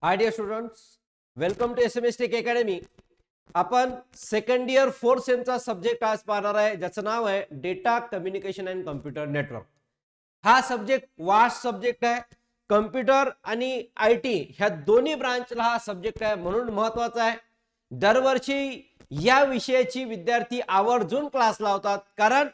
High dear students, welcome to SMS tech academy. आपण second year fourth सेमचा subject आज पाहणार आहे, ज्याचं नाव आहे data communication and computer network. हा सब्जेक्ट वास्ट सब्जेक्ट आहे. कम्प्युटर आणि IT ह्या दोन्ही ब्रांचला हा सब्जेक्ट आहे, म्हणून महत्वाचा आहे. दरवर्षी या विषयाची विद्यार्थी आवर्जून क्लास लावतात, कारण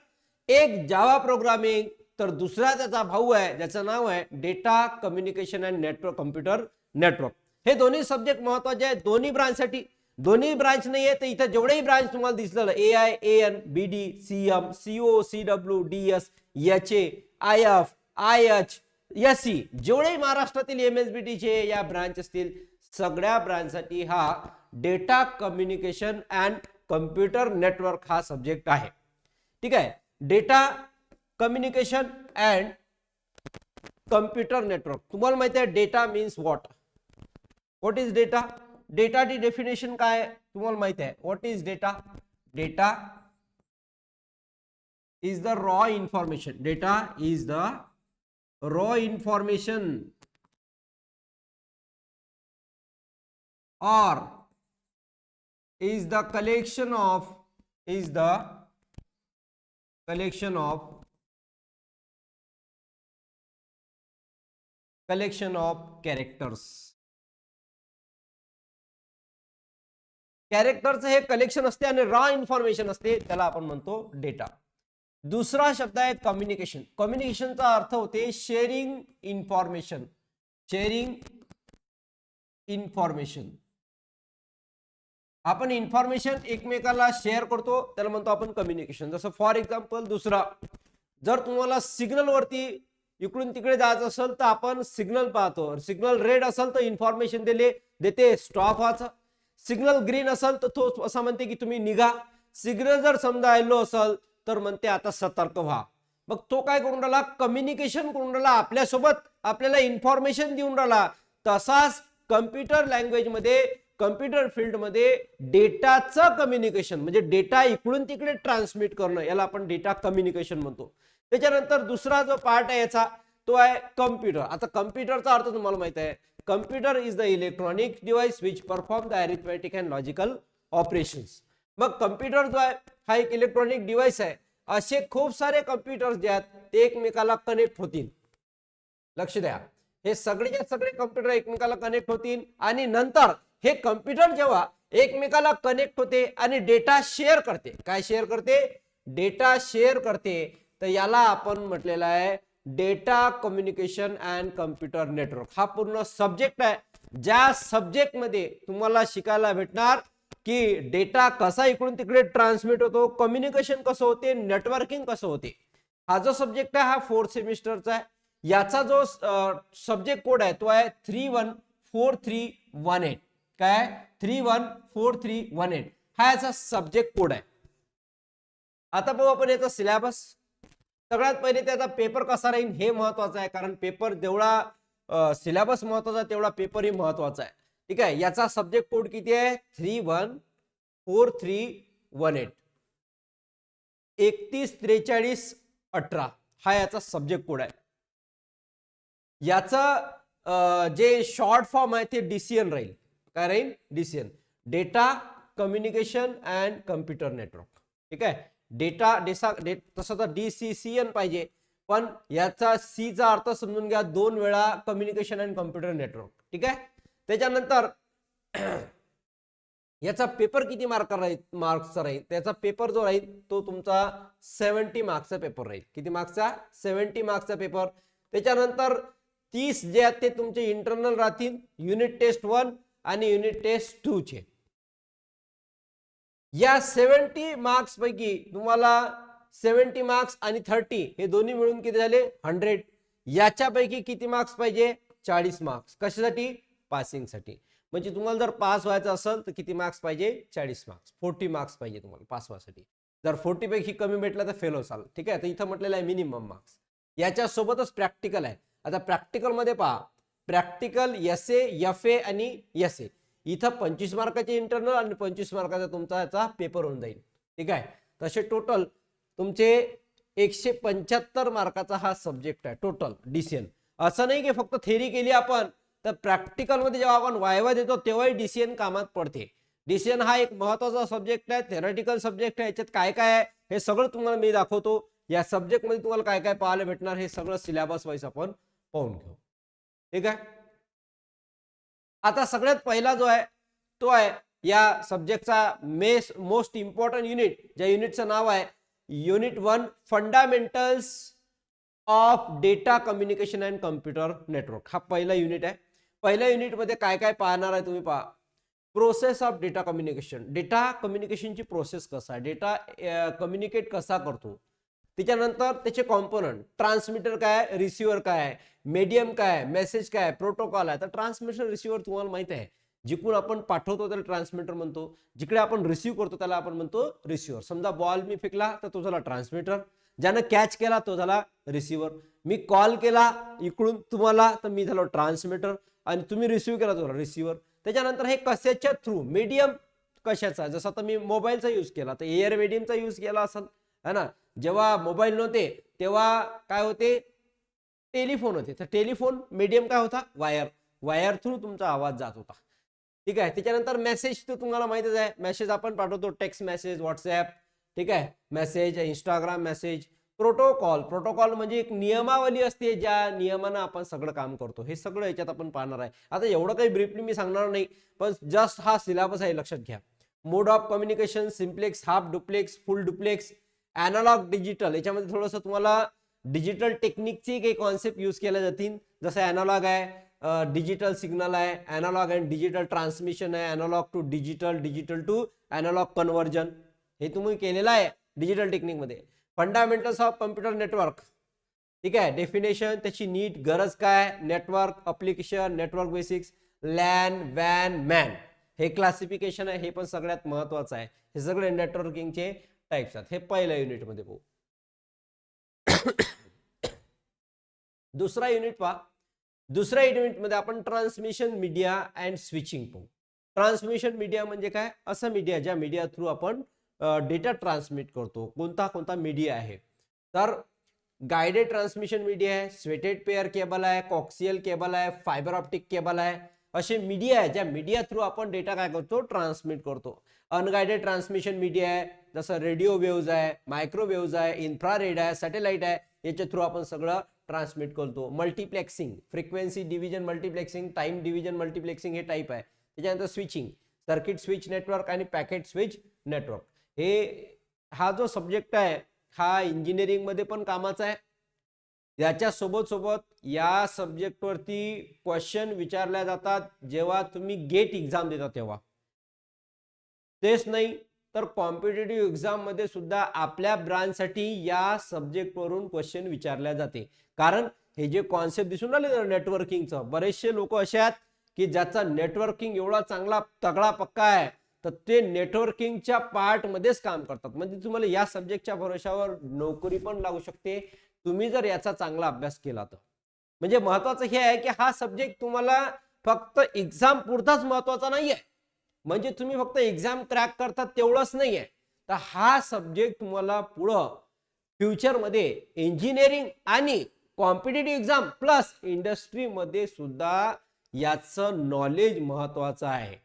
एक जावा प्रोग्रामिंग तर दुसरा त्याचा भाऊ आहे, ज्याचं नाव आहे data communication and network computer network. हे दोन्ही सब्जेक्ट महत्वाचे आहेत दोन्ही ब्रांचसाठी. दोन्ही ब्रांच नाही आहे तर इथं जेवढेही ब्रांच तुम्हाला दिसलं AI, AN, BD, CM, CO, CW, DS, HA, IF, IH, SE, जेवढेही महाराष्ट्रातील MSBT चे या ब्रांच असतील, सगळ्या ब्रांचसाठी हा data communication and computer network हा सब्जेक्ट आहे. ठीक आहे. Data communication and computer network. तुम्हाला माहिती आहे data means what is data. डेटाची डेफिनेशन काय तुम्हाला माहिती आहे. What is data. Data is the raw information. Data is the raw information or is the collection of characters. कॅरेक्टरचं हे कलेक्शन असते आणि रॉ इन्फॉर्मेशन असते, त्याला आपण म्हणतो डेटा. दुसरा शब्द आहे कम्युनिकेशन. कम्युनिकेशनचा अर्थ होते शेअरिंग इन्फॉर्मेशन. आपण इन्फॉर्मेशन एकमेकाला शेअर करतो, त्याला म्हणतो आपण कम्युनिकेशन. जसं फॉर एक्झाम्पल दुसरा, जर तुम्हाला सिग्नल वरती इकडून तिकडे जायचं असेल तर आपण सिग्नल पाहतो. सिग्नल रेड असेल तर इन्फॉर्मेशन देते स्टॉप व्हायचं. सिग्नल ग्रीन असेल तर तो असं म्हणते की तुम्ही निघा. सिग्नल जर समजा येलो असेल तर म्हणते आता सतर्क व्हा. मग तो काय करून राहिला, कम्युनिकेशन करून राहिला, आपल्यासोबत आपल्याला इन्फॉर्मेशन देऊन राहिला. तसाच कम्प्युटर लँग्वेज मध्ये, कम्प्युटर फील्ड मध्ये डेटाचं कम्युनिकेशन म्हणजे डेटा इकडून तिकडे ट्रान्समिट करणं, याला आपण डेटा कम्युनिकेशन म्हणतो. त्याच्यानंतर दुसरा जो पार्ट आहे याचा तो आहे कम्प्युटर. आता कम्प्युटरचा अर्थ तुम्हाला माहित आहे. Computer is the electronic device which perform the arithmetic and logical operations. मग कम्प्युटर जो आहे हा एक इलेक्ट्रॉनिक डिव्हाइस आहे. असे खूप सारे कम्प्युटर्स जे आहेत ते एकमेकाला कनेक्ट होतील. लक्ष द्या, हे सगळेचे सगळे कम्प्युटर एकमेकाला कनेक्ट होतील आणि नंतर हे कम्प्युटर जेव्हा एकमेकाला कनेक्ट होते आणि डेटा शेअर करते. काय शेअर करते? डेटा शेअर करते. तर याला आपण म्हटलेलं आहे data communication and computer network. हा पूर्ण सब्जेक्ट आहे, ज्या सब्जेक्ट मध्ये तुम्हाला शिकायला भेटणार की डेटा कसा इकडून तिकडे ट्रान्समिट होतो, कम्युनिकेशन कसं होते, नेटवर्किंग कसं होते. हा जो सब्जेक्ट आहे हा फोर्थ सेमिस्टरचा आहे. याचा जो सब्जेक्ट कोड आहे तो आहे 314318. काय 314318 हा याचा सब्जेक्ट कोड आहे. आता पाहू आपण याचा सिलेबस. सगळ्यात पहिले त्याचा पेपर कसा राहील हे महत्वाचं आहे, कारण पेपर जेवढा सिलेबस महत्वाचा तेवढा पेपरही महत्वाचा आहे. ठीक आहे. याचा सब्जेक्ट कोड किती आहे? 314318. 314318 हा याचा सब्जेक्ट कोड आहे. याचा जे शॉर्ट फॉर्म आहे ते DCN राहील. काय राहील? DCN, data communication and computer network. ठीक आहे. तसं तर DCCN पाहिजे, पण याचा C चा अर्थ समजून घ्या, 2 वेळा कम्युनिकेशन अँड कम्प्युटर नेटवर्क. ठीक आहे. त्याच्यानंतर याचा पेपर किती मार्क्सचा राहील? त्याचा पेपर जो राहील तो तुमचा 70 मार्क्सचा पेपर राहील. किती मार्क्सचा? 70 मार्क्सचा पेपर. त्याच्यानंतर 30 जे आहेत ते तुमचे इंटरनल राहतील, युनिट टेस्ट 1 आणि युनिट टेस्ट 2 चे. या 70 मार्क्स पैकी तुम्हाला 70 मार्क्स आणि 30 हे दोन्ही मिळून किती झाले? 100. याच्यापैकी किती मार्क्स पाहिजे? 40 मार्क्स. कशासाठी? पासिंगसाठी. म्हणजे तुम्हाला जर पास व्हायचं असेल तर किती मार्क्स पाहिजे? 40 मार्क्स. 40 मार्क्स पाहिजे तुम्हाला पास व्हायसाठी. जर 40 पैकी कमी भेटलं तर फेल होसाल. ठीक आहे. तर इथं म्हटलेलं आहे मिनिमम मार्क्स. याच्यासोबतच प्रॅक्टिकल आहे. आता प्रॅक्टिकल मध्ये पहा, प्रॅक्टिकल SA, FA आणि SA. इथं 25 मार्काचे इंटरनल आणि 25 मार्काचा तुमचा याचा पेपर होऊन जाईल. ठीक आहे. तसे टोटल तुमचे 175 मार्काचा हा सब्जेक्ट आहे टोटल DCN. असं नाही की फक्त थेरी केली आपण तर प्रॅक्टिकलमध्ये जेव्हा आपण वायवा देतो तेव्हाही DCN कामात पडते. DCN हा एक महत्वाचा सब्जेक्ट आहे, थेरॉटिकल सब्जेक्ट आहे. याच्यात काय काय आहे हे सगळं तुम्हाला मी दाखवतो. या सब्जेक्टमध्ये तुम्हाला काय काय पाहायला भेटणार हे सगळं सिलेबस वाईज आपण पाहून घेऊ. ठीक आहे. आता सगळ्यात पहिला जो आहे तो आहे या सब्जेक्टचा मोस्ट इम्पॉर्टंट युनिट, ज्या युनिटचं नाव आहे unit 1 fundamentals of data communication and computer network. हा पहिला युनिट आहे. पहिल्या युनिटमध्ये काय काय पाहणार आहे तुम्ही पहा. Process of data communication, data कम्युनिकेशनची प्रोसेस कसा आहे, डेटा कम्युनिकेट कसा करतो, त्याच्यानंतर त्याचे कॉम्पोनंट, ट्रान्समीटर काय, रिसिव्हर काय, मीडियम काय, मेसेज काय, प्रोटोकॉल आहे. तर ट्रान्समिशन रिसिव्हर तुम्हाला माहिती आहे, जिकडून आपण पाठवतो त्याला ट्रान्समीटर म्हणतो, जिकडे आपण रिसिव्ह करतो त्याला आपण म्हणतो रिसिव्हर. समजा बॉल मी फेकला तर तो झाला ट्रान्समीटर, ज्यानं कॅच केला तो झाला रिसिव्हर, मी कॉल केला इकडून तुम्हाला तर मी झालो ट्रान्समीटर, आणि तुम्ही रिसिव्ह केला तो झाला रिसिव्हर. त्याच्यानंतर हे कशाच्या थ्रू, मीडियम कशाचा, जसं आता मी मोबाईलचा यूज केला तर एअर मीडियमचा यूज केला असेल है ना. जेव्हा मोबाईल नव्हते तेव्हा काय होते, टेलिफोन होते, तर टेलिफोन मीडियम काय होता, वायर, वायर थ्रू तुमचा आवाज जात होता. ठीक आहे. त्याच्यानंतर मेसेज तर तुम्हाला माहितीच आहे, मेसेज आपण पाठवतो, टेक्स्ट मेसेज, व्हॉट्सॲप, ठीक आहे, message, Instagram message. Protocol, protocol म्हणजे एक नियमावली असते ज्या नियमानं आपण सगळं काम करतो. हे सगळं याच्यात आपण पाहणार आहे. आता एवढं काही ब्रीफली मी सांगणार नाही, पण जस्ट हा सिलेबस आहे, लक्षात घ्या. Mode of communication, simplex, half duplex, full duplex, analog digital. याच्यामध्ये थोडंसं तुम्हाला डिजिटल टेक्निकची काही कॉन्सेप्ट यूज केल्या जातील, जसं अॅनालॉग आहे, डिजिटल सिग्नल आहे, अॅनालॉग अँड डिजिटल ट्रान्समिशन आहे, analog to digital, digital to analog conversion, हे तुम्ही केलेलं आहे डिजिटल टेक्निकमध्ये. फंडामेंटल्स ऑफ कम्प्युटर नेटवर्क, ठीक आहे, डेफिनेशन, त्याची नीट गरज काय, network application, network basics, LAN, वॅन, मॅन, हे क्लासिफिकेशन आहे, हे पण सगळ्यात महत्वाचं आहे. हे सगळे नेटवर्किंगचे टाइप्स आहेत. हे पहिल्या युनिटमध्ये पाहू. दुसरा युनिट पहा. दुसऱ्या युनिटमध्ये आपण ट्रान्समिशन मीडिया अँड स्विचिंग पाहू. ट्रान्समिशन मीडिया म्हणजे काय, असं मीडिया ज्या मीडिया थ्रू आपण डेटा ट्रान्समिट करतो. कोणता कोणता मीडिया आहे, तर गाइडेड ट्रान्समिशन मीडिया आहे, स्वेटेड पेअर केबल आहे, कॉक्सियल केबल आहे, फायबर ऑप्टिक केबल आहे. असे मीडिया आहे ज्या मीडिया थ्रू आपण डेटा काय करतो, ट्रान्समिट करतो. अनगाइडेड ट्रान्समिशन मीडिया आहे, जसं रेडिओ वेव्ज आहे, मायक्रोवेव्ज आहे, इन्फ्रारेड आहे, सॅटेलाइट आहे, याच्या थ्रू आपण सगळं ट्रान्समिट करतो. Multiplexing, frequency division multiplexing, time division multiplexing हे टाईप आहे. त्याच्यानंतर स्विचिंग, सर्किट स्विच नेटवर्क आणि पॅकेट स्विच नेटवर्क. हा जो सब्जेक्ट आहे हा इंजिनिअरिंग मध्ये पण कामाचा आहे. याच्या सोबत सोबत या सब्जेक्ट वरती क्वेश्चन विचारल्या जातात जेव्हा तुम्ही गेट एक्झाम देता तेव्हा. तेच नाही तर कॉम्पिटेटिव्ह एक्झाम मध्ये सुद्धा आपल्या ब्रांच साठी या सब्जेक्ट वरून क्वेश्चन विचारल्या जाते. कारण हे जे कॉन्सेप्ट दिसून राहिले नेटवर्किंगचं, बरेचसे लोक असे आहेत की ज्याचा नेटवर्किंग एवढा चांगला तगडा पक्का आहे तर ते नेटवर्किंगच्या पार्ट मध्येच काम करतात. म्हणजे तुम्हाला या सब्जेक्टच्या भरोशावर नोकरी पण लागू शकते तुम्ही जर याचा चांगला अभ्यास केला तर. म्हणजे महत्वाचं हे आहे की हा सब्जेक्ट तुम्हाला फक्त एक्झाम पुरताच महत्वाचा नाहीये, म्हणजे तुम्ही फक्त एक्झाम क्रॅक करतात तेवढंच नाहीये, तर हा सब्जेक्ट तुम्हाला पुढं फ्युचरमध्ये इंजिनिअरिंग आणि कॉम्पिटेटिव्ह एक्झाम प्लस इंडस्ट्रीमध्ये सुद्धा याचं नॉलेज महत्वाचं आहे.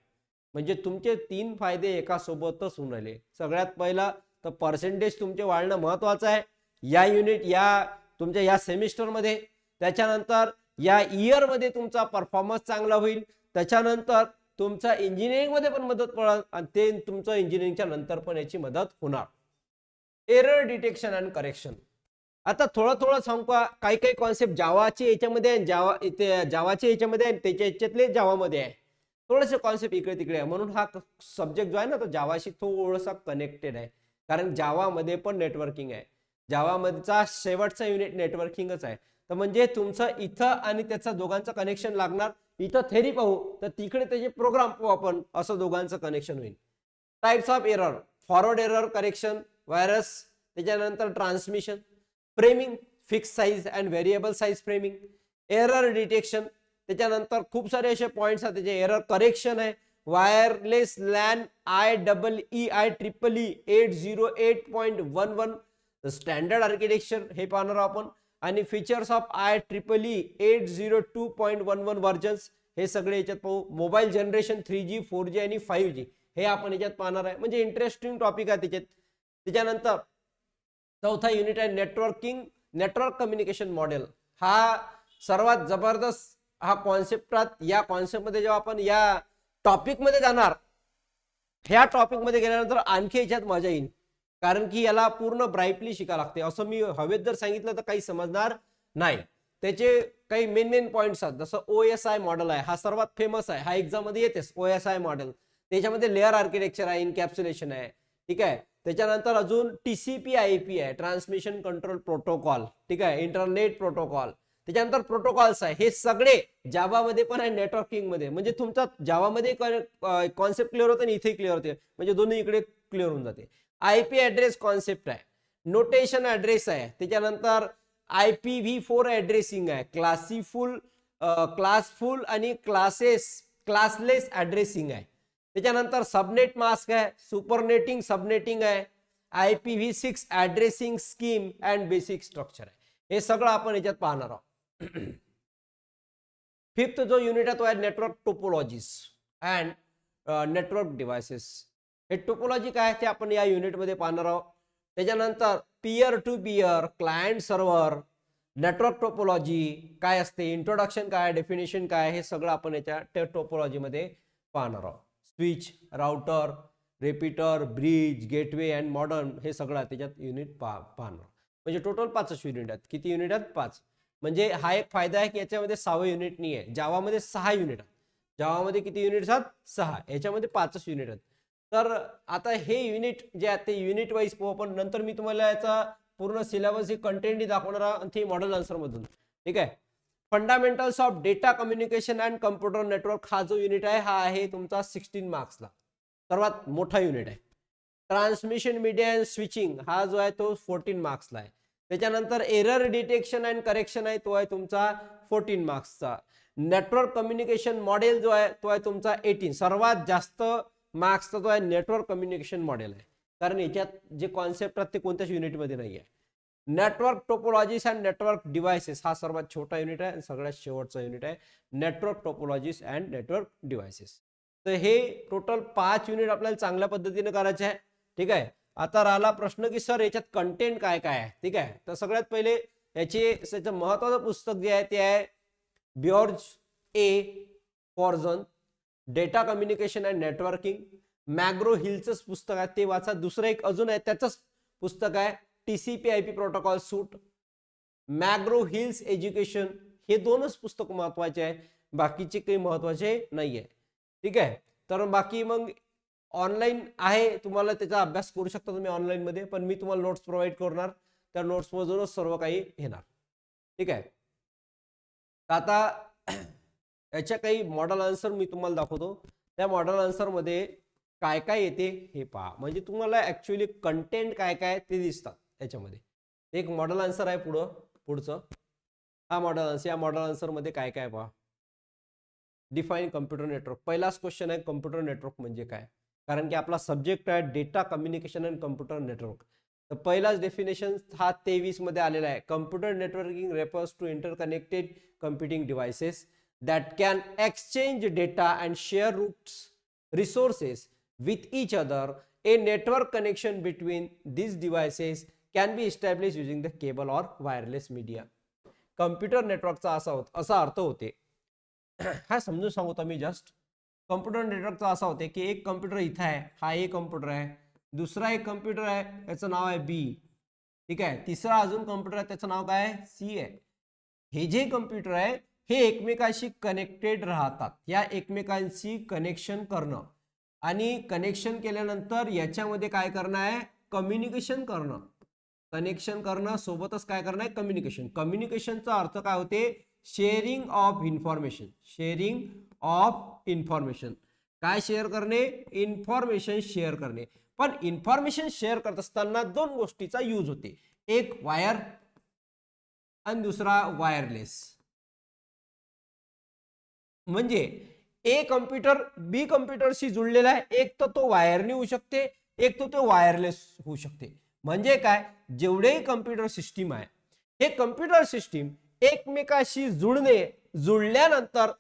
म्हणजे तुमचे 3 फायदे एका सोबतच होऊन राहिले. सगळ्यात पहिला तर पर्सेंटेज तुमचे वाढणं महत्वाचं आहे या युनिट या तुमच्या या सेमिस्टरमध्ये. त्याच्यानंतर या इयर मध्ये तुमचा परफॉर्मन्स चांगला होईल. त्याच्यानंतर तुमचा इंजिनिअरिंग मध्ये पण मदत पडेल आणि ते तुमचं इंजिनिअरिंगच्या नंतर पण याची मदत होणार. Error detection and correction. आता थोडं सांगू का, काही काही कॉन्सेप्ट जावाचे याच्यामध्ये आहे, जावाचे याच्यामध्ये आहे, त्याच्या याच्यातले जावामध्ये आहे. थोडेसे कॉन्सेप्ट इकडे तिकडे आहे. म्हणून हा सब्जेक्ट जो आहे ना तो जावाशी थोडासा कनेक्टेड आहे. कारण जावामध्ये पण नेटवर्किंग आहे. जावामधचा शेवटचा युनिट नेटवर्किंगच आहे. तर म्हणजे तुमचं इथं आणि त्याचं दोघांचं कनेक्शन लागणार. इथं थेरी पाहू तर तिकडे त्याचे प्रोग्राम पाहू आपण, असं दोघांचं कनेक्शन होईल. Types of error, forward error correction, virus, त्याच्यानंतर transmission, framing, fix size and variable size framing, error detection, त्याच्यानंतर खूप सारे असे पॉइंट्स आहेत. त्याचे एरर करेक्शन आहे, wireless LAN IEEE 808.11 standard architecture हे पाहणार आपण. आणि फीचर्स ऑफ IEEE 802.11 व्हर्जन्स, हे सगळे याच्यात पाहू. मोबाईल जनरेशन 3G 4G आणि 5G हे आपण याच्यात पाहणार आहे. म्हणजे इंटरेस्टिंग टॉपिक आहे त्याच्यात. त्याच्यानंतर चौथा युनिट आहे नेटवर्क कम्युनिकेशन मॉडेल. हा सर्वात जबरदस्त हा कॉन्सेप्टात, या कॉन्सेप्टमध्ये जेव्हा आपण या टॉपिक मध्ये जाणार, ह्या टॉपिक मध्ये गेल्यानंतर आणखी याच्यात मजा येईल. कारण की याला पूर्ण ब्राईटली शिकायला लागते. असं मी हवेत जर सांगितलं तर काही समजणार नाही. त्याचे काही मेन पॉइंट्स आहेत. जसं OSI मॉडेल आहे, हा सर्वात फेमस आहे, हा एक्झाम मध्ये येतेच. OSI मॉडेल त्याच्यामध्ये लेअर आर्किटेक्चर आहे, इनकॅप्सुलेशन आहे. ठीक आहे. त्याच्यानंतर अजून TCP/IP आहे, ट्रान्समिशन कंट्रोल प्रोटोकॉल. ठीक आहे. Internet protocol. त्याच्यानंतर प्रोटोकॉल्स आहे, हे सगळे जावामध्ये पण आहे, नेटवर्किंग मध्ये. म्हणजे तुमचा जावामध्ये कॉन्सेप्ट क्लिअर होते आणि इथे क्लिअर होते, म्हणजे दोन्ही इकडे क्लिअर होऊन जाते. IP ऍड्रेस कॉन्सेप्ट आहे, नोटेशन ऍड्रेस आहे. त्याच्यानंतर IPv4 ऍड्रेसिंग आहे, क्लासफुल आणि क्लासलेस ऍड्रेसिंग आहे. त्याच्यानंतर सबनेट मास्क आहे, सुपरनेटिंग सबनेटिंग आहे, IPv6 addressing scheme and basic structure आहे. हे सगळं आपण याच्यात पाहणार आहोत. फिफ्थ जो युनिट आहे तो आहे network topologies and network devices. हे टोपोलॉजी काय ते आपण या युनिटमध्ये पाहणार आहोत. त्याच्यानंतर peer to peer, client server, network topology काय असते, इंट्रोडक्शन काय, डेफिनेशन काय, हे सगळं आपण याच्या टोपोलॉजीमध्ये पाहणार आहोत. Switch, router, repeater, bridge, gateway and modern हे सगळं त्याच्यात युनिट पाहणार. म्हणजे टोटल 5 युनिट आहेत. किती युनिट आहेत? 5. म्हणजे हा एक फायदा आहे की याच्यामध्ये 6 युनिट नाही आहे. जावामध्ये 6 युनिट आहेत. जावामध्ये किती युनिट्स आहेत? 6. याच्यामध्ये 5 युनिट आहेत. तर आता हे युनिट जे आहे ते युनिट वाईज पाहू आपण. नंतर मी तुम्हाला याचा पूर्ण सिलेबस ही कंटेंट दाखवणार आहे, आणि ते मॉडेल आन्सर मधून. ठीक आहे. Fundamentals of data communication and computer network हा जो युनिट आहे हा आहे तुमचा 16 मार्क्सला, सर्वात मोठा युनिट आहे. ट्रान्समिशन मीडिया अँड स्विचिंग हा जो आहे तो 14 मार्क्सला आहे. त्याच्यानंतर एरर डिटेक्शन अँड करेक्शन आहे, तो आहे तुमचा 14 मार्क्सचा. नेटवर्क कम्युनिकेशन मॉडेल जो आहे तो आहे तुमचा 18. सर्वात जास्त मार्क्सचा जो आहे नेटवर्क कम्युनिकेशन मॉडेल आहे, कारण याच्यात जे कॉन्सेप्ट आहेत ते कोणत्याच युनिटमध्ये नाही आहे. Network topologies and network devices हा सर्वात छोटा युनिट आहे आणि सगळ्यात शेवटचा युनिट आहे network topologies and network devices. तर हे टोटल 5 युनिट आपल्याला चांगल्या पद्धतीने करायचे आहे. ठीक आहे. आता राहिला प्रश्न की सर याच्यात कंटेंट काय काय आहे. ठीक आहे. तर सगळ्यात पहिले याचं महत्वाचं पुस्तक जे आहे ते आहे ब्यॉर्ज ए फॉर्जन, डेटा कम्युनिकेशन अँड नेटवर्किंग. मॅग्रो हिलचंच पुस्तक आहे, ते वाचा. दुसरं एक अजून आहे त्याचंच पुस्तक आहे TCP/IP protocol suite, McGraw hills education. हे दोनच पुस्तक महत्वाचे आहे, बाकीचे काही महत्वाचे नाहीये. ठीक आहे. तर बाकी मग ऑनलाईन आहे, तुम्हाला त्याचा अभ्यास करू शकता तुम्ही ऑनलाईन मध्ये, पण मी तुम्हाला नोट्स प्रोव्हाइड करणार, त्या नोट्स मधूनच सर्व काही येणार. ठीक आहे. आता याच्या काही मॉडेल आन्सर मी तुम्हाला दाखवतो. त्या मॉडेल आन्सर मध्ये काय काय येते हे पहा, म्हणजे तुम्हाला ऍक्च्युअली कंटेंट काय काय ते दिसतात याच्यामध्ये. एक मॉडेल आन्सर आहे पुढचं. हा मॉडेल आन्सर, या मॉडेल आन्सर मध्ये काय काय पहा. Define computer network. पहिलाच क्वेश्चन आहे कम्प्युटर नेटवर्क म्हणजे काय, कारण की आपला सब्जेक्ट आहे data communication and computer network. तर पहिलाच डेफिनेशन हा 23 मध्ये आलेला आहे. Computer networking refers to interconnected computing devices that can exchange data and share resources with each other. A network connection between these devices can be established using the cable or wireless media. Computer नेटवर्कचा असा अर्थ होते, हा समजून सांगतो मी just. Computer नेटवर्कचा असा होते की एक कम्प्युटर इथं आहे, हा एक कम्प्युटर आहे, दुसरा एक कम्प्युटर आहे त्याचं नाव आहे B. ठीक आहे. तिसरा अजून कम्प्युटर आहे त्याचं नाव काय आहे C आहे. हे जे कम्प्युटर आहे हे एकमेकांशी कनेक्टेड राहतात. या एकमेकांशी कनेक्शन करणं आणि कनेक्शन केल्यानंतर याच्यामध्ये काय करणं आहे, कम्युनिकेशन करणं. कनेक्शन करणं सोबतच काय करणं आहे, कम्युनिकेशन. कम्युनिकेशनचा अर्थ काय होते, sharing of information. Sharing of information. काय शेअर करणे, इन्फॉर्मेशन शेअर करणे. पण इन्फॉर्मेशन शेअर करत असताना 2 गोष्टीचा यूज होते, एक वायर आणि दुसरा वायरलेस. म्हणजे ए कम्प्युटर बी कम्प्युटरशी जुळलेला आहे, एक तर तो वायरने होऊ शकते, एक तर तो वायरलेस होऊ शकते. म्हणजे काय, जेवढेही कम्प्युटर सिस्टीम आहे हे कम्प्युटर सिस्टीम एकमेकाशी जुळल्यानंतर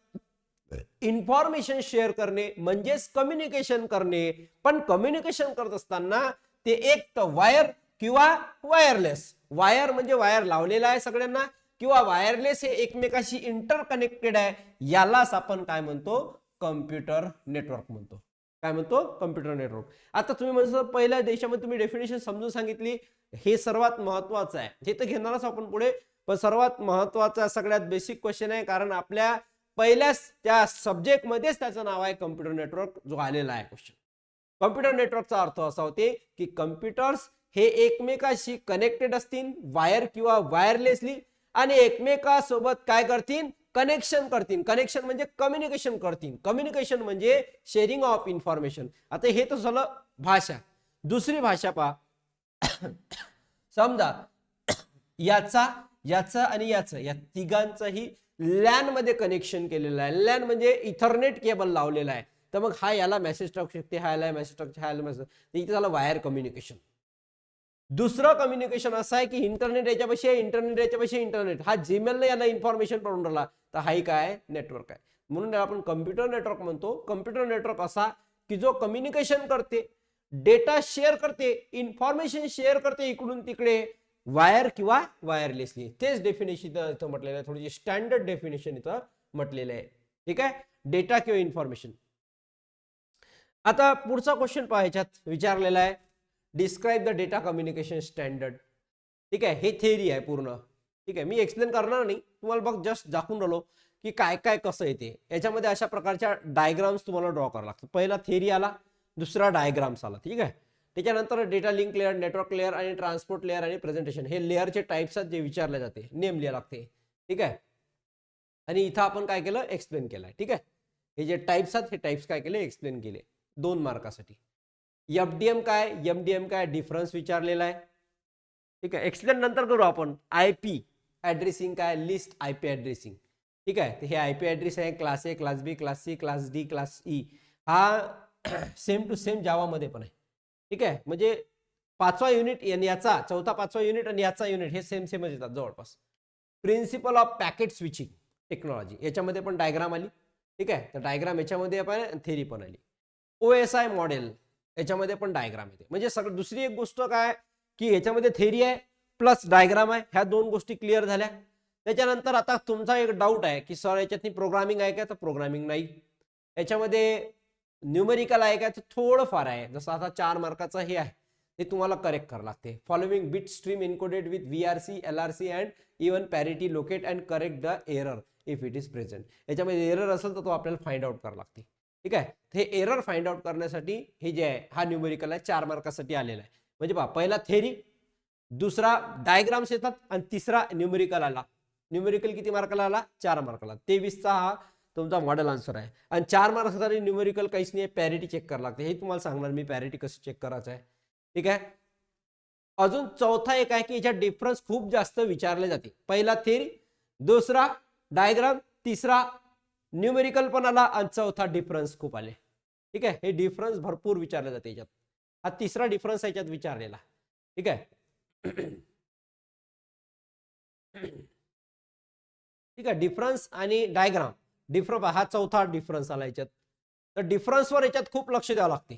इन्फॉर्मेशन शेअर करणे म्हणजेच कम्युनिकेशन करणे. पण कम्युनिकेशन करत असताना ते एक तर वायर किंवा वायरलेस. वायर म्हणजे वायर लावलेला आहे सगळ्यांना, किंवा वायरलेस हे एकमेकाशी इंटरकनेक्टेड आहे. यालाच आपण काय म्हणतो, कम्प्युटर नेटवर्क म्हणतो. काय म्हणतो, कम्प्युटर नेटवर्क. आता तुम्ही म्हणजे पहिल्या देशामध्ये तुम्ही डेफिनेशन समजून सांगितली, हे सर्वात महत्वाचं आहे. हे तर घेणारच आपण पुढे, पण सर्वात महत्वाचा सगळ्यात बेसिक क्वेश्चन आहे, कारण आपल्या पहिल्याच त्या सब्जेक्ट मध्येच त्याचं नाव आहे कम्प्युटर नेटवर्क, जो आलेला आहे क्वेश्चन. कम्प्युटर नेटवर्कचा अर्थ असा होते की कम्प्युटर्स हे एकमेकाशी कनेक्टेड असतील वायर किंवा वायरलेसली, आणि एकमेकासोबत काय करतील, कनेक्शन करतील. कनेक्शन म्हणजे कम्युनिकेशन करतील. कम्युनिकेशन म्हणजे शेअरिंग ऑफ इन्फॉर्मेशन. आता हे तर झालं भाषा. दुसरी भाषा पहा. समजा याचा याचं आणि याचं या तिघांचंही लॅन मध्ये कनेक्शन केलेलं आहे. लॅन म्हणजे इथरनेट केबल लावलेला आहे. तर मग हा याला मेसेज टाकू शकते, हा याला मेसेज टाकू शकते, हा याला मेसेज. इथे झालं वायर कम्युनिकेशन. दुसरं कम्युनिकेशन असं आहे की इंटरनेट याच्यापाशी आहे, इंटरनेट याच्यापाशी, इंटरनेट हा जीमेलने याला इन्फॉर्मेशन पडून राहिला, तर हाही काय नेटवर्क आहे. म्हणून आपण कम्प्युटर नेटवर्क म्हणतो. कम्प्युटर नेटवर्क असा की जो कम्युनिकेशन करते, डेटा शेअर करते, इन्फॉर्मेशन शेअर करते इकडून तिकडे, वायर किंवा वायरलेसली. तेच डेफिनेशन इथं म्हटलेलं आहे, थोडी स्टँडर्ड डेफिनेशन इथं म्हटलेलं आहे. ठीक आहे, डेटा किंवा इन्फॉर्मेशन. आता पुढचा क्वेश्चन पहा, ह्याच्यात विचारलेला आहे, describe the data communication standard. ठीक आहे, हे थेअरी आहे पूर्ण. ठीक आहे, मी एक्सप्लेन करणार नाही, तुम्हाला बघ जस्ट दाखवून राहिलो की काय काय कसं येते. याच्यामध्ये अशा प्रकारच्या डायग्राम्स तुम्हाला ड्रॉ करावं लागतं. पहिला थेअरी आला, दुसरा डायग्राम्स आला. ठीक आहे, त्याच्यानंतर data link layer, network layer आणि ट्रान्सपोर्ट लेअर आणि प्रेझेंटेशन, हे लेअरचे टाइप्स आहेत जे विचारले जाते, नेम लिहा लागते. ठीक आहे, आणि इथं आपण काय केलं, एक्सप्लेन केलंय. ठीक आहे, हे जे टाइप्स आहेत हे टाइप्स काय केले, एक्सप्लेन केले 2 मार्कासाठी. एफडीएम काय, एमडीएम काय, डिफरन्स विचारलेला आहे. ठीक आहे, एक्सप्लेन नंतर करू आपण. आयपी ऍड्रेसिंग काय, लिस्ट आयपी ऍड्रेसिंग. ठीक आहे, हे आयपी ऍड्रेस आहे class A, class B, class C, class D, class E. हा सेम टू सेम जावामध्ये पण आहे. ठीक आहे, म्हणजे 5वा युनिट याचा, चौथा 5वा युनिट आणि याचा युनिट हे सेम सेमच येतात जवळपास. Principle of packet switching technology, याच्यामध्ये पण डायग्राम आली. ठीक आहे, तर डायग्राम याच्यामध्ये पण, थेरी पण आली. ओएसआय मॉडेल याच्यामध्ये पण डायग्राम येते. म्हणजे सगळं. दुसरी एक गोष्ट काय की याच्यामध्ये थेरी आहे प्लस डायग्राम आहे, ह्या 2 गोष्टी क्लिअर झाल्या. त्याच्यानंतर आता तुमचा एक डाऊट आहे की सर याच्यातनी प्रोग्रामिंग आहे का, तर प्रोग्रामिंग नाही. याच्यामध्ये न्यूमेरिकल आहे का, तर थोडं फार आहे. जसं आता 4 मार्काचं हे आहे, ते तुम्हाला करेक्ट करावं लागते. Following bit stream encoded with VRC, LRC and even parity, locate and correct the error if it is present. याच्यामध्ये एरर असेल तर तो आपल्याला फाइंड आउट करावा लागते. ठीक आहे, हे एरर फाइंड आउट करण्यासाठी हे जे आहे हा न्यूमेरिकल आहे, 4 मार्कासाठी आलेला आहे. म्हणजे पहा, पहिला थेरी, दुसरा डायग्राम्स येतात आणि तिसरा न्यूमेरिकल आला. न्यूमेरिकल किती मार्काला आला, 4 मार्काला. 23चा हा तुमचा मॉडेल आन्सर आहे. आणि 4 मार्क्ससाठी न्यूमेरिकल काहीच नाही, पॅरिटी चेक करावं लागते. हे तुम्हाला सांगणार मी, पॅरिटी कसं चेक करायचं आहे. ठीक आहे, अजून चौथा एक आहे की याच्यात डिफरन्स खूप जास्त विचारले जाते. पहिला थेरी, दुसरा डायग्राम, तिसरा न्यूमेरिकल पण आला आणि चौथा डिफरन्स खूप आले. ठीक आहे, हे डिफरन्स भरपूर विचारले जाते याच्यात. हा तिसरा डिफरन्स याच्यात विचारलेला. ठीक आहे. ठीक आहे, डिफरन्स आणि डायग्राम, डिफरन्स हा चौथा डिफरन्स आला याच्यात. तर डिफरन्सवर याच्यात खूप लक्ष द्यावं लागते.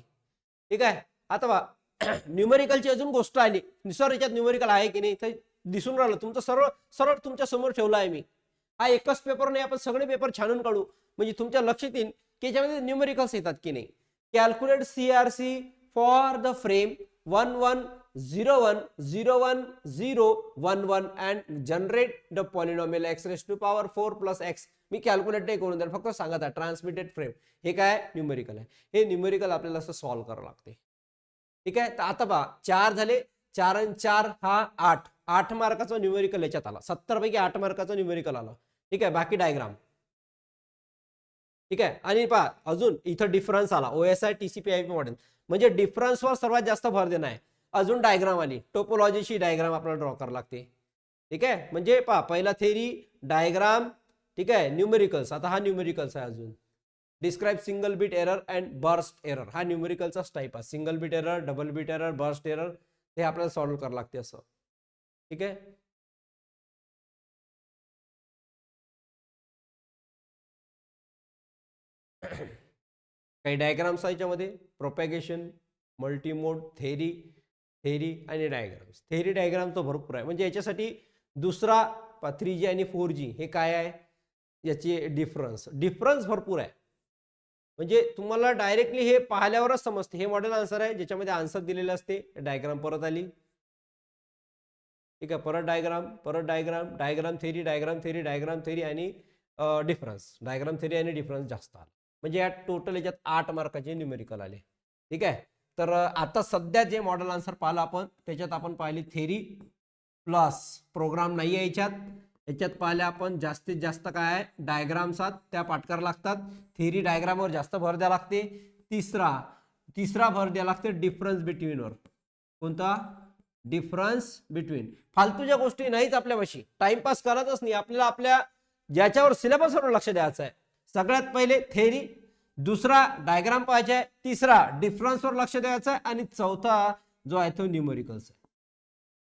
ठीक आहे, आता बघा न्यूमेरिकलची अजून गोष्ट आली. सर याच्यात न्यूमेरिकल आहे की नाही, तर दिसून राहिलं तुमचं सरळ सरळ तुमच्या समोर ठेवला आहे मी. हा एकच पेपर नाही, आपण सगळे पेपर छानून काढू, म्हणजे तुमच्या लक्षात येईल की याच्यामध्ये न्यूमेरिकल्स येतात की नाही. Calculate CRC for the frame 11010101 and generate the polynomial x raise to power 4 plus x. मी कॅल्क्युलेट नाही करून द्या, फक्त सांगत आहे ट्रान्समिटेड फ्रेम. हे काय न्यूमेरिकल आहे. हे न्यूमेरिकल आपल्याला असं सॉल्व्ह करावं लागते. ठीक आहे, तर आता पहा 4 झाले, 4 आणि 4 हा 8. 8 मार्काचा न्यूमेरिकल याच्यात आला, 70 पैकी 8 मार्काचा न्यूमेरिकल आला. ठीक आहे, बाकी डायग्राम. ठीक आहे, आणि पहा अजून इथं डिफरन्स आला, OSI TCP IP मॉडेल, म्हणजे डिफरन्सवर सर्वात जास्त भर देणं आहे. अजून डायग्राम आली, टोपोलॉजीची डायग्राम आपल्याला ड्रॉ करावी लागते. ठीक आहे, म्हणजे पहा पहिला थेरी, डायग्राम, ठीक आहे, न्यूमेरिकल्स. आता हा न्यूमेरिकल्स आहे. अजून describe single bit error and burst error, हा न्यूमेरिकलचाच टाईप आहे. Single bit error, double bit error, burst error, हे आपल्याला सॉल्व्ह करावं लागते असं. ठीक आहे. काही डायग्राम्स आहे याच्यामध्ये, प्रोपॅगेशन, मल्टीमोड, थेरी आणि डायग्राम्स. थेरी डायग्राम तो भरपूर आहे. म्हणजे याच्यासाठी दुसरा 3G आणि 4G हे काय आहे, याची डिफरन्स भरपूर आहे. म्हणजे तुम्हाला डायरेक्टली हे पाहिल्यावरच समजते. हे मॉडेल आन्सर आहे ज्याच्यामध्ये आन्सर दिलेले असते. डायग्राम परत आली, ठीक आहे, परत डायग्राम थेरी आणि डायग्राम थेरी आणि डिफरन्स जास्त आला. म्हणजे या टोटल याच्यात 8 मार्काचे न्यूमेरिकल आले. ठीक आहे. तर आता सध्या जे मॉडेल आन्सर पाहिलं आपण, त्याच्यात आपण पाहिली थेरी प्लस प्रोग्राम नाही आहे याच्यात पाहिले आपण जास्तीत जास्त काय आहे, डायग्राम्स त्या पाठ करावं लागतात. थेरी डायग्रामवर जास्त भर द्यावं लागते. तिसरा भर द्यावा लागते डिफरन्स बिटवीनवर. कोणता? Difference between. फालतूच्या गोष्टी नाहीच आपल्यापाशी, टाइमपास करतच नाही. आपल्याला आपल्या ज्याच्यावर सिलेबसवर लक्ष द्यायचं आहे. सगळ्यात पहिले थेरी, दुसरा डायग्राम पाहायचा आहे, तिसरा डिफरन्सवर लक्ष द्यायचं आहे आणि चौथा जो आहे तो न्यूमेरिकल्स आहे.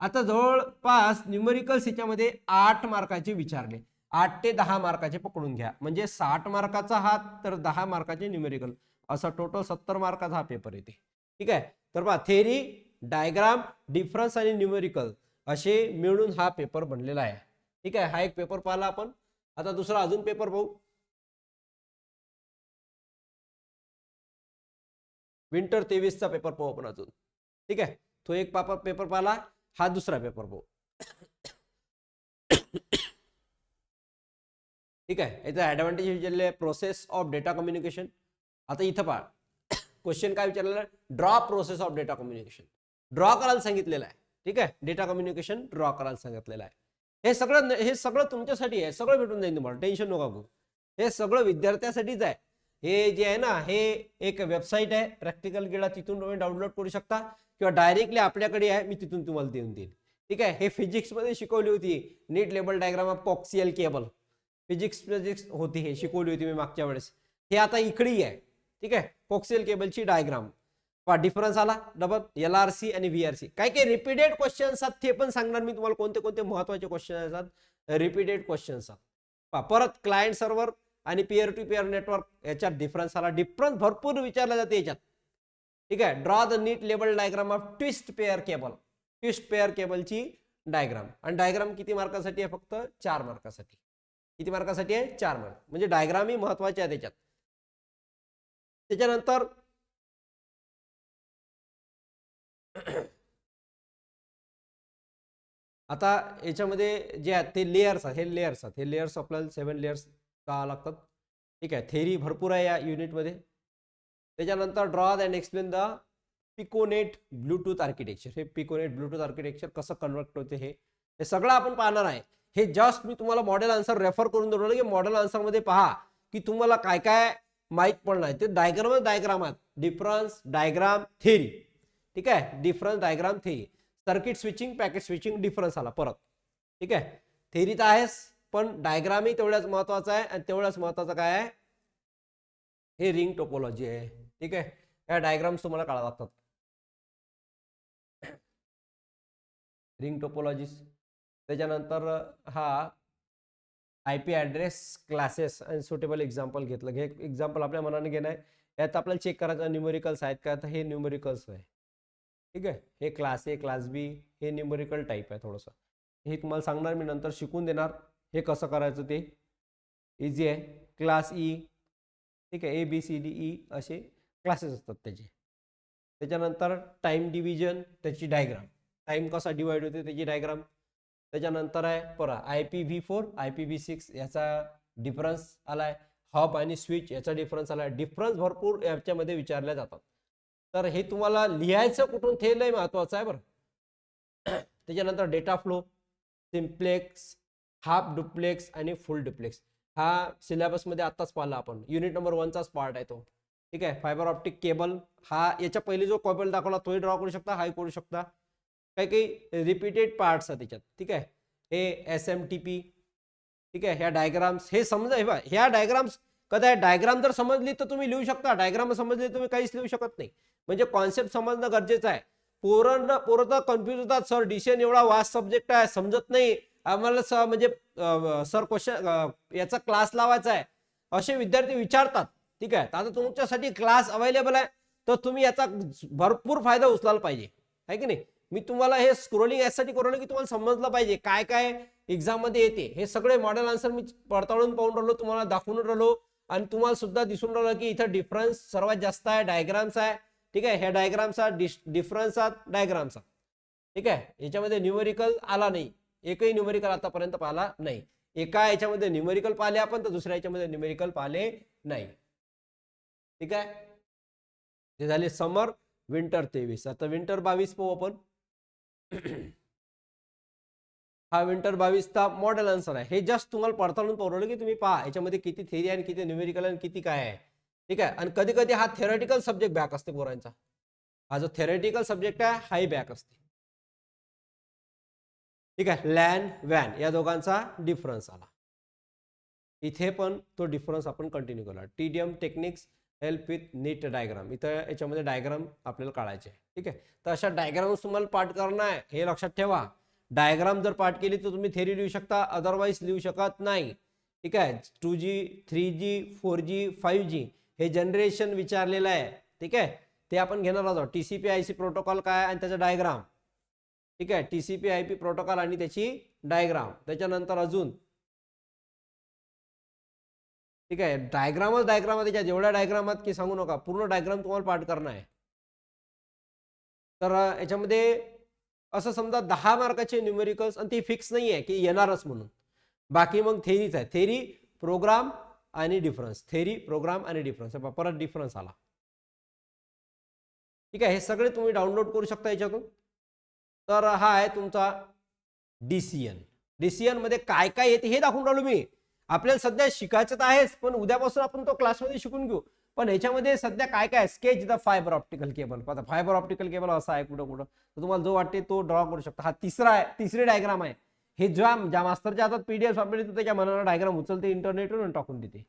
आता जवळपास न्यूमेरिकल्स याच्यामध्ये 8 मार्काचे विचारले. 8 ते 10 मार्काचे पकडून घ्या. म्हणजे 60 मार्काचा हा तर 10 मार्काचे न्यूमेरिकल, असा टोटल 70 मार्काचा हा पेपर येते. ठीक आहे. तर पहा, थेरी, डायग्राम, डिफरन्स आणि न्यूमेरिकल असे मिळून हा पेपर बनलेला आहे. ठीक आहे. हा एक पेपर पाहिला आपण. आता दुसरा अजून पेपर पाहू. विंटर 23 चा पेपर पाहू आपण अजून. ठीक आहे. तो एक पेपर पाहिला, हा दुसरा पेपर पाहू. ठीक आहे. याचा ऍडव्हान्टेज विचारले प्रोसेस ऑफ डेटा कम्युनिकेशन. आता इथं पहा, क्वेश्चन काय विचारलेला, draw process of data communication. Draw करायला सांगितलेलं आहे. ठीक आहे. डेटा कम्युनिकेशन ड्रॉ करायला सांगितलेलं आहे. हे सगळं तुमच्यासाठी आहे. सगळं भेटून जाईल तुम्हाला, टेन्शन नका घेऊ. हे सगळं विद्यार्थ्यांसाठीच आहे. हे जे आहे ना, हे एक वेबसाईट आहे प्रॅक्टिकल गेला, तिथून तुम्ही डाउनलोड करू शकता किंवा डायरेक्टली आपल्याकडे आहे, मी तिथून तुम्हाला देऊन देईल. ठीक आहे. हे फिजिक्स मध्ये शिकवली होती, नीट label diagram of coaxial cable. Physics होती, हे शिकवली होती मी मागच्या वेळेस. हे आता इकडेही आहे. ठीक आहे. कॉक्सियल केबलची डायग्राम पहा. डिफरन्स आला डबल, LRC आणि VRC. काही रिपीटेड क्वेश्चन असतात, ते पण सांगणार मी तुम्हाला कोणते कोणते महत्वाचे क्वेश्चन असतात, रिपीटेड क्वेश्चन असतात. पहा, परत क्लायंट सर्व्हर आणि पीअर टू पीअर नेटवर्क याच्यात डिफरन्स आला. डिफरन्स भरपूर विचारला जाते याच्यात. ठीक आहे. ड्रॉ द नीट label diagram of twist pair cable. Twist pair केबलची डायग्राम. आणि डायग्राम किती मार्कासाठी आहे? फक्त 4 मार्कासाठी. किती मार्कासाठी आहे? 4 मार्क. म्हणजे डायग्रामही महत्वाचे आहे त्याच्यात. त्याच्यानंतर आता याच्यामध्ये जे आहेत ते लेयर्स आहेत. हे लेयर्स आपल्याला 7 लेयर्स का लागतात. ठीक आहे. थेरी भरपूर आहे या युनिटमध्ये. त्याच्यानंतर draw and explain the piconet Bluetooth architecture. हे पिकोनेट ब्लूटूथ आर्किटेक्चर कसं कन्वर्ट होते हे सगळं आपण पाहणार आहे. हे जस्ट मी तुम्हाला मॉडेल आन्सर रेफर करून दिलं की मॉडेल आन्सर मध्ये पहा की तुम्हाला काय काय माहित पडणार आहे. ते डायग्रामात डिफरन्स, डायग्राम, थेरी. ठीक आहे. Difference, diagram, theory. Circuit switching, packet switching, difference आला परत. ठीक आहे. थेरी तर आहेच, पण डायग्रामही तेवढ्याच महत्वाचा आहे. आणि तेवढ्याच महत्वाचं काय आहे, हे रिंग टोपोलॉजी आहे. ठीक आहे. या डायग्राम्स तुम्हाला काढावं लागतात. Ring topologies. त्याच्यानंतर हा IP ॲड्रेस क्लासेस आणि सुटेबल एक्झाम्पल घेतलं. हे एक्झाम्पल आपल्या मनाने घेणं आहे. यात आपल्याला चेक करायचं न्यूमेरिकल्स आहेत का, तर हे न्यूमेरिकल्स आहे. ठीक आहे. हे क्लास A, क्लास B हे न्यूमेरिकल टाईप आहे थोडंसं. हे तुम्हाला सांगणार मी, नंतर शिकून देणार हे कसं करायचं. ते इझी आहे. Class E. ठीक आहे. ABCDE असे क्लासेस असतात त्याचे. त्याच्यानंतर टाइम डिव्हिजन, त्याची डायग्राम. टाइम कसा डिवाइड होते त्याची डायग्राम. त्याच्यानंतर आहे परा IPv4, IPv6 याचा डिफरन्स आलाय. हब आणि स्विच याचा डिफरन्स आलाय. डिफरन्स भरपूर याच्यामध्ये विचारल्या जातात. तर हे तुम्हाला लिहायचं कुठून ते लय महत्वाचं आहे बरं. त्याच्यानंतर data flow, simplex, half duplex आणि फुल डुप्लेक्स. हा सिलेबस मध्ये आताच पाहिला आपण, युनिट नंबर 1 चाच पार्ट आहे तो. ठीक आहे. फायबर ऑप्टिक केबल, हा याच्या पहिले जो केबल दाखवला तोही ड्रॉ करू शकता, हाही करू शकता. काही रिपीटेड पार्ट्स आहेत त्याच्यात. ठीक आहे. हे SMTP. ठीक आहे. ह्या डायग्राम्स हे समजा, ह्या डायग्राम्स कदा डायग्राम जर समजली तर तुम्ही लिहू शकता, डायग्राम समजली तुम्ही काहीच लिहू शकत नाही. म्हणजे कॉन्सेप्ट समजणं गरजेचं आहे. पोरं कन्फ्युज होतात, सर डिसिजन एवढा वास्ट सब्जेक्ट आहे, समजत नाही आम्हाला, म्हणजे सर क्वेश्चन याचा क्लास लावायचा आहे, असे विद्यार्थी विचारतात. ठीक आहे. तर आता तुमच्यासाठी क्लास अवेलेबल आहे, तर तुम्ही याचा भरपूर फायदा उचलायला पाहिजे, आहे की नाही. मी तुम्हाला हे स्क्रोलिंग यासाठी करू की तुम्हाला समजलं पाहिजे काय काय एक्झाम मध्ये येते. हे सगळे मॉडेल आन्सर मी पडताळून पाहून राहिलो, तुम्हाला दाखवून राहिलो, आणि तुम्हाला सुद्धा दिसून राहिलं की इथं डिफरन्स सर्वात जास्त आहे, डायग्राम्स आहे. ठीक आहे, ह्या डायग्रामचा डिफरन्स डायग्रामचा. ठीक आहे, याच्यामध्ये न्यूमेरिकल आला नाही, एकही न्यूमेरिकल आतापर्यंत पाहिला नाही. एका याच्यामध्ये न्यूमेरिकल पाहिले आपण, तर दुसऱ्या याच्यामध्ये न्यूमेरिकल पाहिले नाही. ठीक आहे, ते झाले समर, विंटर 23. आता विंटर 22 पाहू आपण. हा विंटर 22चा मॉडेल आन्सर आहे. हे जस्ट तुम्हाला पडताळून पाहू की तुम्ही पहा याच्यामध्ये किती थेरी आणि किती न्यूमेरिकल आणि किती काय आहे. ठीक आहे, आणि कधी कधी हा थेरटिकल सब्जेक्ट बॅक असते पोरांचा. हा जो थेरटिकल सब्जेक्ट आहे हाही बॅक असते. ठीक आहे, लॅन वॅन या दोघांचा डिफरन्स आला. इथे पण तो डिफरन्स आपण कंटिन्यू केला. TDM techniques help with NEET diagram. इथं याच्यामध्ये डायग्राम आपल्याला काढायचे. ठीक आहे, तर अशा डायग्राम्स तुम्हाला पाठ करणं आहे, हे लक्षात ठेवा. डायग्राम जर पाठ केली तर तुम्ही थेरी लिहू शकता, अदरवाईज लिहू शकत नाही. ठीक आहे, 2G 3G 4G 5G हे जनरेशन विचारलेलं आहे. ठीक आहे, ते आपण घेणार आहोत. TCP IP प्रोटोकॉल काय आणि त्याचा डायग्राम. ठीक आहे, TCP IP प्रोटोकॉल आणि त्याची डायग्राम. त्याच्यानंतर अजून ठीक आहे, डायग्रामच डायग्राम त्याच्या जेवढ्या डायग्रामात की सांगू नका, पूर्ण डायग्राम तुम्हाला पाठ करणं आहे. तर याच्यामध्ये असं समजा 10 मार्काचे न्यूमेरिकल्स, आणि ते फिक्स नाही आहे की येणारच म्हणून. बाकी मग थेरीच आहे, थेरी प्रोग्राम आणि डिफरन्स, थेरी प्रोग्राम आणि डिफरन्स. परत डिफरन्स आला. ठीक आहे, हे सगळे तुम्ही डाउनलोड करू शकता याच्यातून. तर हा आहे तुमचा DCN. DCN मध्ये काय काय येते हे दाखवून राहिलो मी. आपल्याला सध्या शिकायचं तर आहेच, पण उद्यापासून आपण तो क्लासमध्ये शिकून घेऊ. पण ह्याच्यामध्ये सध्या काय काय, sketch the fibre optical cable. आता फायबर ऑप्टिकल केबल असा आहे कुठं कुठं, तर तुम्हाला जो वाटते तो ड्रॉ करू शकता. हा तिसरी डायग्राम आहे. हे ज्या मास्तरच्या हातात PDF सापडली तर त्याच्या मनाला डायग्राम उचलते इंटरनेटवरून टाकून देते,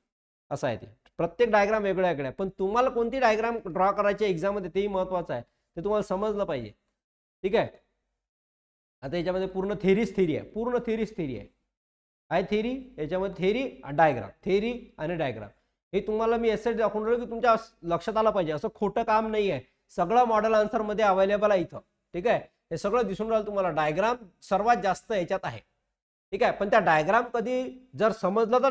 असं आहे ते. प्रत्येक डायग्राम वेगळ्या वेगळ्या, पण तुम्हाला कोणती डायग्राम ड्रॉ करायची एक्झाम मध्ये तेही महत्वाचं आहे, ते तुम्हाला समजलं पाहिजे. ठीक आहे, आता याच्यामध्ये पूर्ण थेरीच थेरी आहे, पूर्ण थेरीच थेरी आहे. आहे थेरी, याच्यामध्ये थेरी डायग्राम, थेरी आणि डायग्राम. हे तुम्हाला मी यासाठी दाखवून राहिलो की तुमच्या लक्षात आलं पाहिजे. असं खोटं काम नाही आहे, सगळं मॉडेल आन्सर मध्ये अवेलेबल आहे इथं. ठीक आहे, हे सगळं दिसून राहिलं तुम्हाला. डायग्राम सर्वात जास्त याच्यात आहे. ठीक आहे, पण त्या डायग्राम कधी जर समजलं तर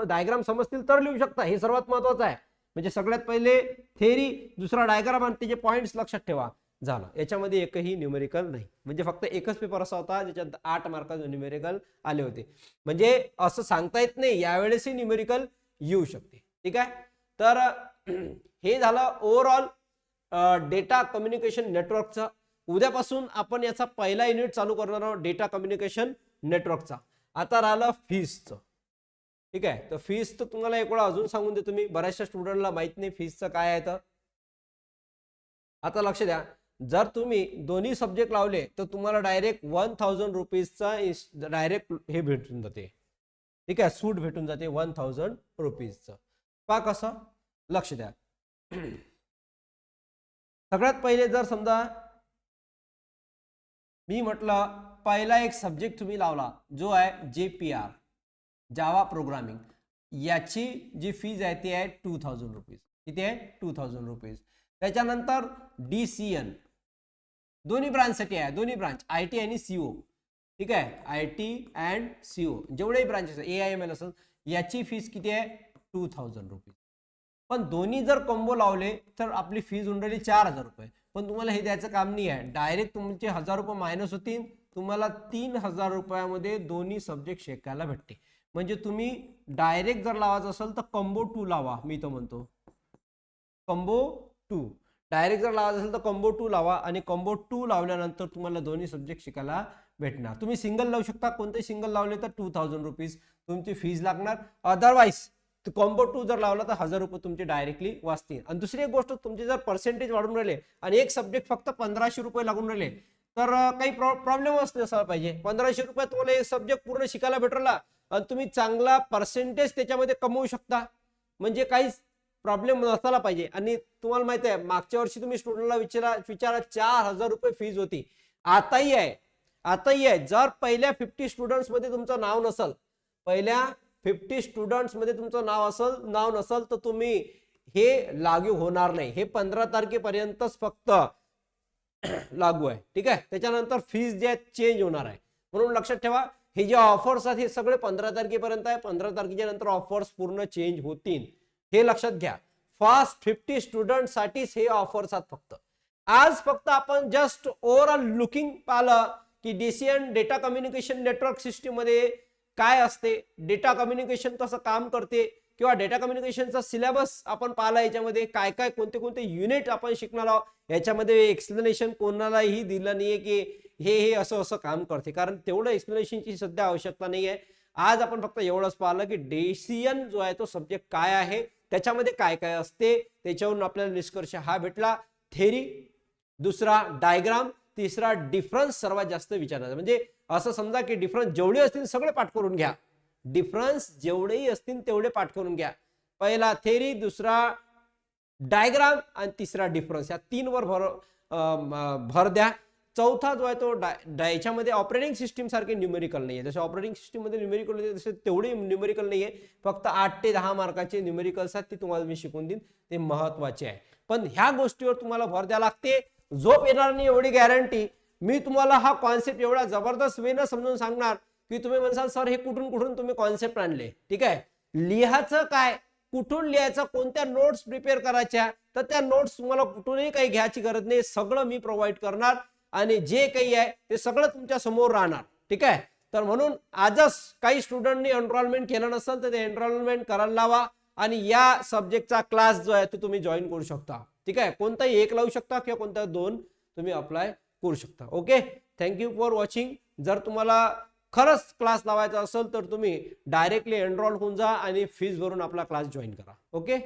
डायग्राम समजतील तर लिहू शकता, हे सर्वात महत्वाचं आहे. म्हणजे सगळ्यात पहिले थेरी, दुसरा डायग्राम आणि त्याचे पॉइंट्स लक्षात ठेवा. झालं, याच्यामध्ये एकही न्यूमेरिकल नाही. म्हणजे फक्त एकच पेपर असा होता ज्याच्यात 8 मार्काचे न्यूमेरिकल आले होते. म्हणजे असं सांगता येत नाही यावेळेसही न्यूमेरिकल येऊ शकते. ठीक आहे, तर हे झालं ओव्हरऑल डेटा कम्युनिकेशन नेटवर्कचं. उद्यापासून आपण याचा पहिला युनिट चालू करणार आहोत, डेटा कम्युनिकेशन नेटवर्कचा. आता राहिलं फीसचं. ठीक आहे, तर फीस तर तुम्हाला एक वेळा अजून सांगून देतो मी, बऱ्याचशा स्टुडंटला माहित नाही फीसचं काय आहे. तर आता लक्ष द्या, जर तुम्ही दोन्ही सब्जेक्ट लावले तर तुम्हाला डायरेक्ट 1000 रुपीजचा डायरेक्ट हे भेटून जाते. ठीक आहे, सूट भेटून जाते 1000 रुपीजचं. पहा कसं, लक्ष द्या. सगळ्यात पहिले जर समजा मी म्हटलं पहिला एक सब्जेक्ट तुम्ही लावला जो आहे JPR, जावा प्रोग्रामिंग, याची जी फीज आहे ती आहे 2000 रुपीज. किती आहे? 2000 रुपीज. त्याच्यानंतर DCN दोन्ही ब्रांचसाठी आहे, दोन्ही ब्रांच IT आणि CO. ठीक आहे, IT अँड CO जेवढेही ब्रांचेस AIML असेल याची फीस किती आहे? 2000 रुपीज. पण दोन्ही जर कॉम्बो लावले तर आपली फीज होऊन राहिली 4000 रुपये. पण तुम्हाला हे द्यायचं काम नाही आहे, डायरेक्ट तुमचे 1000 रुपये मायनस होतील. तुम्हाला 3000 रुपयामध्ये दोन्ही सब्जेक्ट शिकायला भेटते. म्हणजे तुम्ही डायरेक्ट जर लावायचं असेल तर कॉम्बो 2 लावा. मी तो म्हणतो कॉम्बो 2. डायरेक्ट जर लावायचं असेल तर कॉम्बो 2 लावा, आणि कॉम्बो 2 लावल्यानंतर तुम्हाला दोन्ही सब्जेक्ट शिकायला भेटणार. तुम्ही सिंगल लावू शकता, कोणते सिंगल लावले तर 2000 रुपीज तुमची फीज लागणार. अदरवाईज कॉम्बो 2 जर लावला तर 1000 रुपये तुमचे डायरेक्टली वाचतील. आणि दुसरी एक गोष्ट, तुमचे जर पर्सेंटेज वाढून राहिले आणि एक सब्जेक्ट फक्त 1500 रुपये लागून राहिले तर काही प्रॉब्लेमच नसायला पाहिजे. 1500 रुपये तुम्हाला एक सब्जेक्ट पूर्ण शिकायला भेटला आणि तुम्ही चांगला पर्सेंटेज त्याच्यामध्ये कमवू शकता, म्हणजे काहीच प्रॉब्लेम नसायला पाहिजे. आणि तुम्हाला माहिती आहे मागच्या वर्षी तुम्ही स्टुडंटला विचारा 4000 रुपये फीज होती. आताही आहे. जर पहिल्या 50 स्टुडंट्स मध्ये तुमचं नाव नसल, पहिल्या 50 स्टुडंट्स मध्ये तुमचं नाव नसल तर तुम्ही हे लागू होणार नाही, हे 15 तारखेपर्यंतच फक्त लागू आहे. ठीक आहे, त्याच्यानंतर फीज जे आहेत चेंज होणार आहे. म्हणून लक्षात ठेवा, हे जे ऑफर्स आहेत हे सगळे 15 तारखेपर्यंत आहे. 15 तारखेच्या नंतर ऑफर्स पूर्ण चेंज होतील, हे लक्षात घ्या. फर्स्ट 50 स्टुडंट साठीच हे ऑफर्स आहेत फक्त. आज फक्त आपण जस्ट ओव्हरऑल लुकिंग पाहिलं की DCN data communication network system मध्ये काय असते, डेटा कम्युनिकेशन कसं काम करते, किंवा डेटा कम्युनिकेशनचा सिलेबस आपण पाहिला, याच्यामध्ये काय काय कोणते कोणते युनिट आपण शिकणार आहोत. याच्यामध्ये एक्सप्लेनेशन कोणालाही दिलं नाहीये की हे असं असं काम करते, कारण तेवढं एक्सप्लेनेशनची सध्या आवश्यकता नाही आहे. आज आपण फक्त एवढंच पाहिलं की डीसीएन जो आहे तो सब्जेक्ट काय आहे, त्याच्यामध्ये काय काय असते, त्याच्यावरून आपल्याला निष्कर्ष हा भेटला. थेरी, दुसरा डायग्राम, तिसरा डिफरन्स सर्वात जास्त विचारणार. म्हणजे असं समजा की डिफरन्स जेवढे असतील सगळे पाठ करून घ्या, डिफरन्स जेवढेही असतील तेवढे पाठ करून घ्या. पहिला थेरी, दुसरा डायग्राम आणि तिसरा डिफरन्स, या 3 वर भर द्या. चौथा जो आहे तो याच्यामध्ये ऑपरेटिंग सिस्टीम सारखे न्यूमेरिकल नाहीये. जसे ऑपरेटिंग सिस्टीम मध्ये न्यूमेरिकल होते तसे तेवढे न्यूमेरिकल नाहीये. फक्त 8 ते 10 मार्काचे न्यूमेरिकल्स आहेत, ते तुम्हाला मी शिकवून देईन, ते महत्वाचे आहे. पण ह्या गोष्टीवर तुम्हाला भर द्यावा लागते. झोप येणार नाही एवढी गॅरंटी. मी तुम्हाला हा कॉन्सेप्ट एवढा जबरदस्त वेनं समजून सांगणार की तुम्ही म्हणसाल सर हे कुठून कुठून तुम्ही कॉन्सेप्ट आणले. ठीक आहे, लिहायचं काय, कुठून लिहायचं, कोणत्या नोट्स प्रिपेअर करायच्या, तर त्या नोट्स तुम्हाला कुठूनही काही घ्यायची गरज नाही. सगळं मी प्रोव्हाइड करणार आणि जे काही आहे ते सगळं तुमच्या समोर राहणार. ठीक आहे, तर म्हणून आजच काही स्टुडंटनी एनरोलमेंट केलं नसेल तर ते एनरोलमेंट करायला लावा आणि या सब्जेक्टचा क्लास जो आहे तो तुम्ही जॉईन करू शकता. ठीक आहे, कोणताही एक लावू शकता किंवा कोणता 2 तुम्ही अप्लाय करू शकता. Okay, thank you for watching. जर तुम्हाला खरंच क्लास लावायचा असेल तर तुम्ही डायरेक्टली एनरोल होऊन जा आणि फीस भरून आपला क्लास जॉईन करा. ओके.